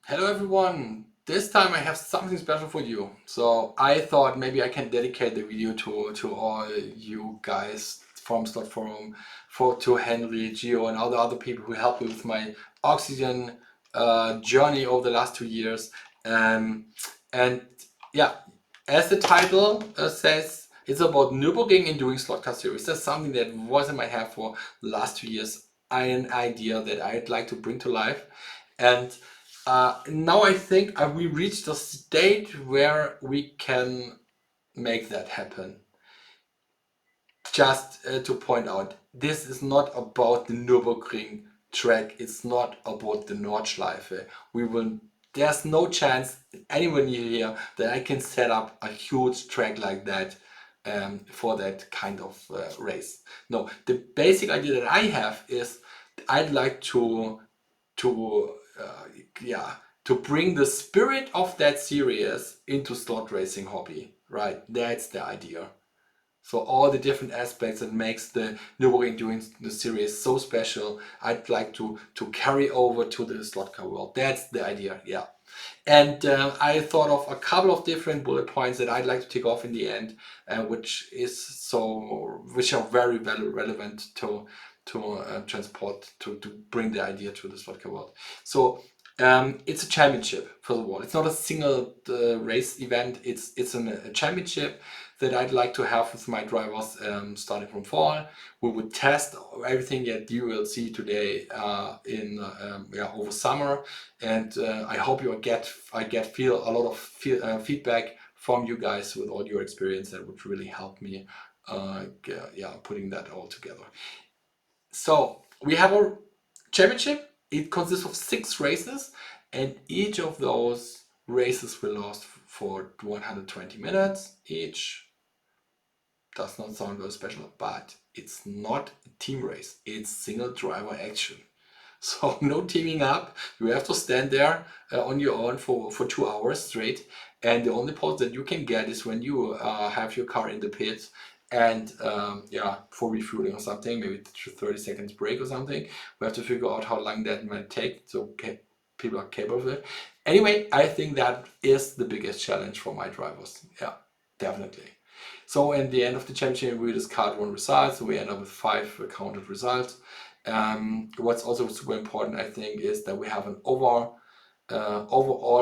Hello everyone! This time I have something special for you. So I thought maybe I can dedicate the video to all you guys from Slot Forum, to Henry, Gio, and all the other people who helped me with my oxygen journey over the last 2 years. Um, and yeah, as the title says, it's about Nürburgring Endurance Series. That's something that was in my head for the last 2 years. An idea that I'd like to bring to life. And now I think we reached a state where we can make that happen. Just to point out, this is not about the Nürburgring track. It's not about the Nordschleife. We will. There's no chance anyone here that I can set up a huge track like that for that kind of race. No, the basic idea that I have is I'd like to yeah, to bring the spirit of that series into slot racing hobby. Right, that's the idea. So all the different aspects that makes the Nürburgring doing the series so special, I'd like to carry over to the Slotcar world. That's the idea, yeah. And I thought of a couple of different bullet points that I'd like to take off in the end, which are very relevant to transport to bring the idea to the Slotcar world. So it's a championship. First of all, it's not a single race event. It's a championship that I'd like to have with my drivers starting from fall. We would test everything that you will see today in over summer, and I hope I get feel a lot of feedback from you guys with all your experience. That would really help me putting that all together. So we have a championship. It consists of 6 races, and each of those races will last for 120 minutes each. Does not sound very special, but it's not a team race. It's single driver action. So no teaming up. You have to stand there on your own for 2 hours straight. And the only pause that you can get is when you have your car in the pit and for refueling or something, maybe 30 seconds break or something. We have to figure out how long that might take. So people are capable of it. Anyway, I think that is the biggest challenge for my drivers. Yeah, definitely. So in the end of the championship, we discard one result, so we end up with 5 counted results. What's also super important, I think, is that we have an overall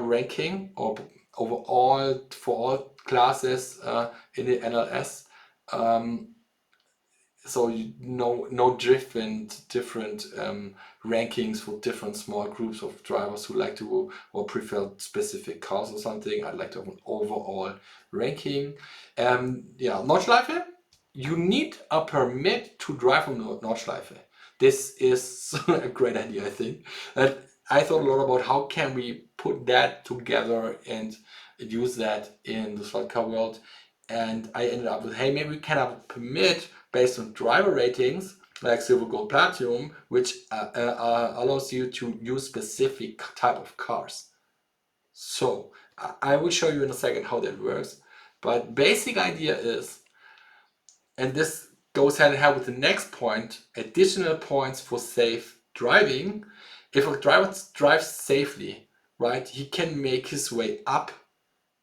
ranking or overall for all classes in the NLS. Um, so no different rankings for different small groups of drivers who like to or prefer specific cars or something. I'd like to have an overall ranking. Nordschleife. You need a permit to drive on Nordschleife. This is a great idea, I think. And I thought a lot about how can we put that together and use that in the Slotcar world. And I ended up with, hey, maybe we can have a permit based on driver ratings like silver, gold, platinum, which allows you to use specific type of cars. So I will show you in a second how that works. But basic idea is, and this goes hand in hand with the next point, additional points for safe driving. If a driver drives safely, right, he can make his way up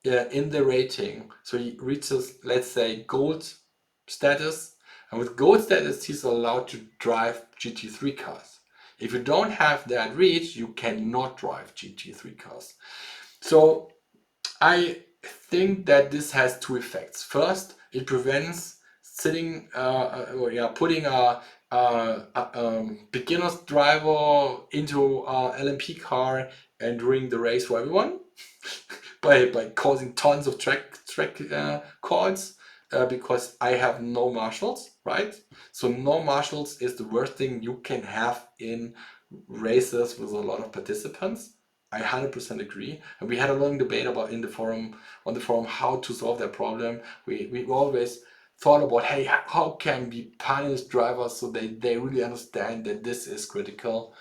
in the rating. So he reaches, let's say, gold status. And with gold status, he's allowed to drive GT3 cars. If you don't have that reach, you cannot drive GT3 cars. So I think that this has two effects. First, it prevents putting a beginner's driver into a LMP car and doing the race for everyone by causing tons of track calls because I have no marshals, right? So no marshals is the worst thing you can have in races with a lot of participants. I 100% agree, and we had a long debate about in the forum on the forum how to solve that problem. We always thought about, hey, how can we punish drivers so they really understand that this is critical.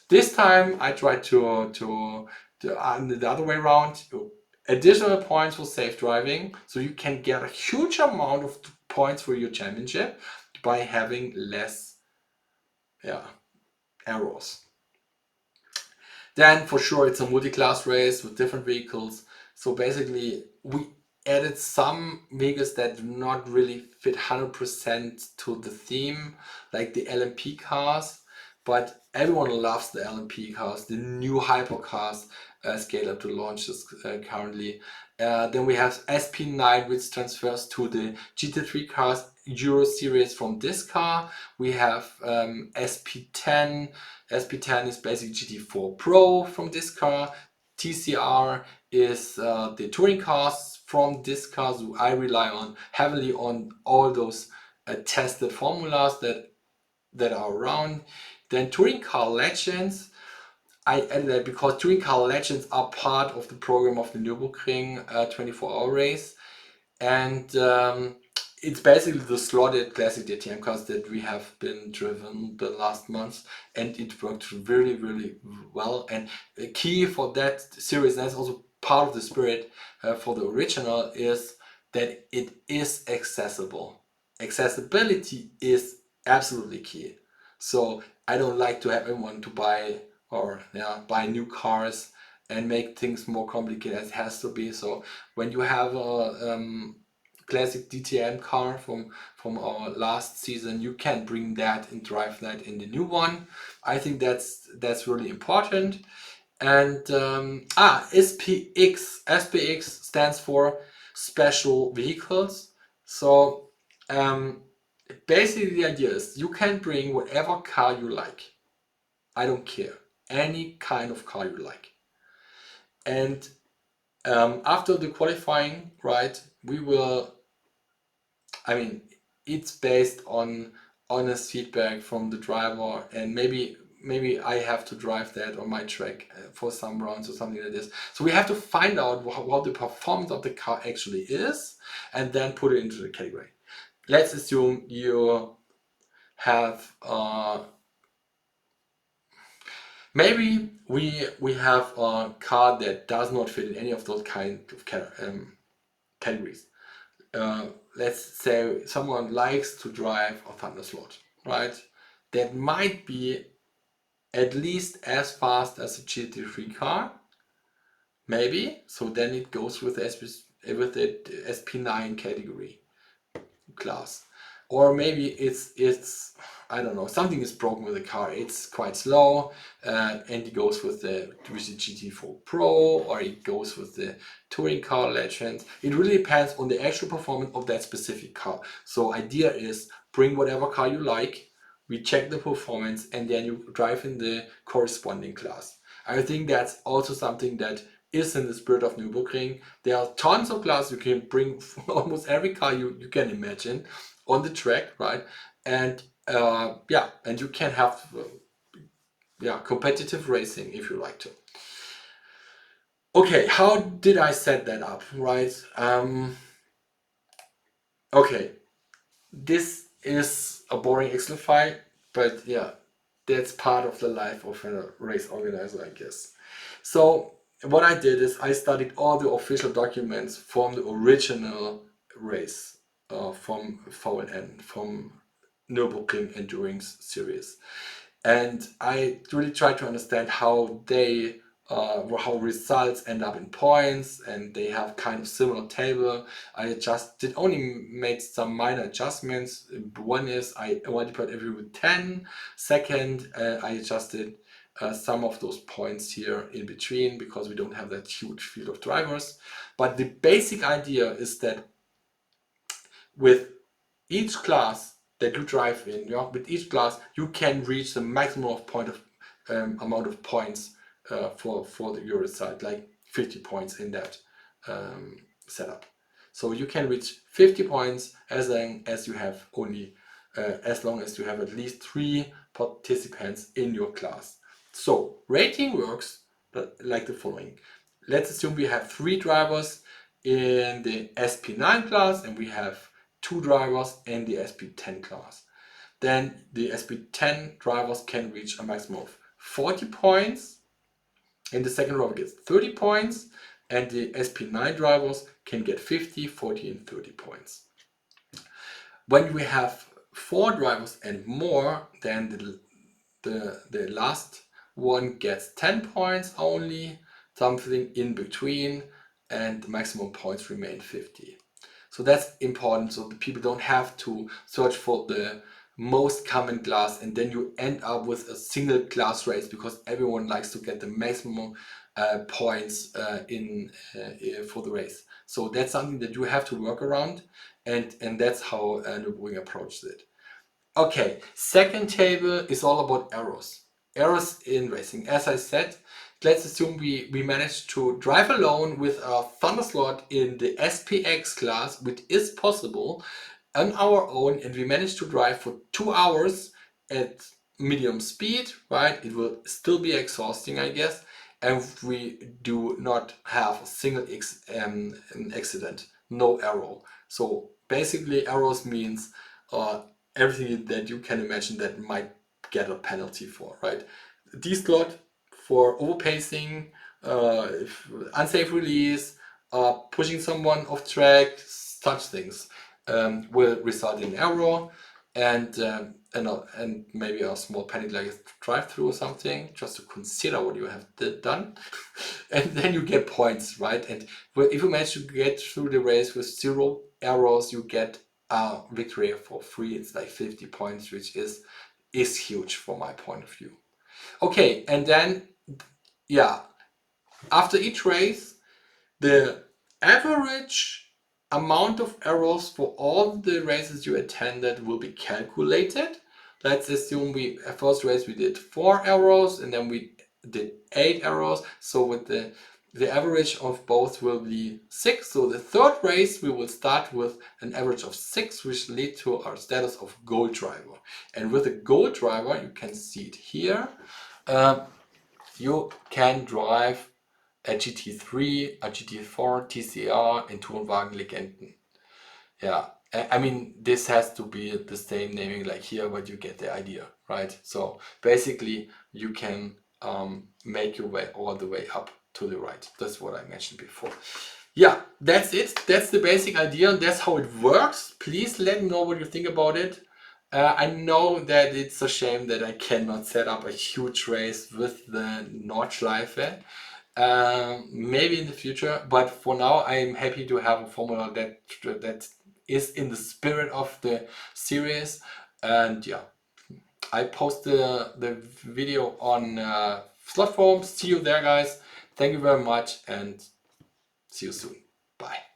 This time I tried to the other way around. Additional points for safe driving, so you can get a huge amount of points for your championship by having less errors. Then for sure it's a multi-class race with different vehicles. So basically we added some vehicles that do not really fit 100% to the theme, like the LMP cars, but everyone loves the LMP cars, the new hypercars scale up to launches currently. Then we have SP9, which transfers to the GT3 cars Euro series from this car. We have SP10. SP10 is basically GT4 Pro from this car. TCR is the touring cars from this car. So I rely on heavily on all those tested formulas that are around. Then touring car legends, I added that because touring car legends are part of the program of the Nürburgring 24-hour race, and it's basically the Slot.it classic DTM cars that we have been driven the last months, and it worked really, really well. And the key for that series, and that's also part of the spirit for the original, is that it is accessible. Accessibility is absolutely key. So I don't like to have everyone to buy new cars and make things more complicated as it has to be. So when you have a classic DTM car from our last season, you can bring that and drive that in the new one. I think that's really important. And SPX stands for special vehicles. So basically the idea is you can bring whatever car you like. I don't care, any kind of car you like. And after the qualifying, right, we will, I mean, it's based on honest feedback from the driver, and maybe I have to drive that on my track for some rounds or something like this. So we have to find out what the performance of the car actually is, and then put it into the category. Let's assume you have maybe we have a car that does not fit in any of those kind of categories. Let's say someone likes to drive a Thunder Slot, right? That might be at least as fast as a GT3 car, maybe. So then it goes with the SP9 category class. Or maybe it's I don't know, something is broken with the car. It's quite slow, and it goes with the GT4 Pro, or it goes with the touring car legend. It really depends on the actual performance of that specific car. So idea is bring whatever car you like, we check the performance, and then you drive in the corresponding class. I think that's also something that is in the spirit of Nürburgring. There are tons of classes you can bring, almost every car you can imagine on the track, right? And and you can have competitive racing if you like to. Okay, how did I set that up, right? Okay, this is a boring Excel file, but yeah, that's part of the life of a race organizer, I guess. So what I did is I studied all the official documents from the original race, from VNN, from Nürburgring Endurance Series. And I really tried to understand how how results end up in points, and they have kind of similar table. I just did only made some minor adjustments. One is I multiplied every with 10. Second, I adjusted some of those points here in between because we don't have that huge field of drivers. But the basic idea is that with each class that you drive in, with each class you can reach the maximum amount of points for your result, like 50 points in that setup. So you can reach 50 points as long as you have at least 3 participants in your class. So rating works like the following. Let's assume we have 3 drivers in the SP9 class and we have 2 drivers in the SP10 class. Then the SP10 drivers can reach a maximum of 40 points, and the second driver gets 30 points, and the SP9 drivers can get 50, 40 and 30 points. When we have 4 drivers and more, then the last one gets 10 points only, something in between, and the maximum points remain 50. So that's important, so the people don't have to search for the most common class and then you end up with a single class race, because everyone likes to get the maximum points for the race. So that's something that you have to work around, and that's how Nürburgring approached it. Okay, second table is all about errors. Errors in racing. As I said, let's assume we managed to drive alone with a Thunder Slot in the SPX class, which is possible, on our own, and we managed to drive for 2 hours at medium speed, right? It will still be exhausting, I guess, and we do not have a single accident, no error. So basically errors means everything that you can imagine that might get a penalty for, right? D-slot for overpacing, unsafe release, pushing someone off track, such things will result in error, and maybe a small panic like a drive-through or something, just to consider what you have done. And then you get points, right? And if you manage to get through the race with 0 errors, you get a victory for free. It's like 50 points, which is huge from my point of view. Okay, and then yeah, after each race, the average amount of errors for all the races you attended will be calculated. Let's assume first race we did 4 errors and then we did 8 errors. So with the average of both will be 6. So the third race we will start with an average of 6, which lead to our status of gold driver. And with a gold driver, you can see it here, you can drive a GT3, a GT4, TCR and Tourenwagen Legenden. Yeah, I mean, this has to be the same naming like here, but you get the idea, right? So basically you can make your way all the way up to the right. That's what I mentioned before. Yeah, that's it. That's the basic idea and that's how it works. Please let me know what you think about it. I know that it's a shame that I cannot set up a huge race with the Nordschleife. Maybe in the future, but for now I'm happy to have a formula that is in the spirit of the series. And yeah, I post the video on Slot forum. See you there, guys. Thank you very much and see you soon. Bye.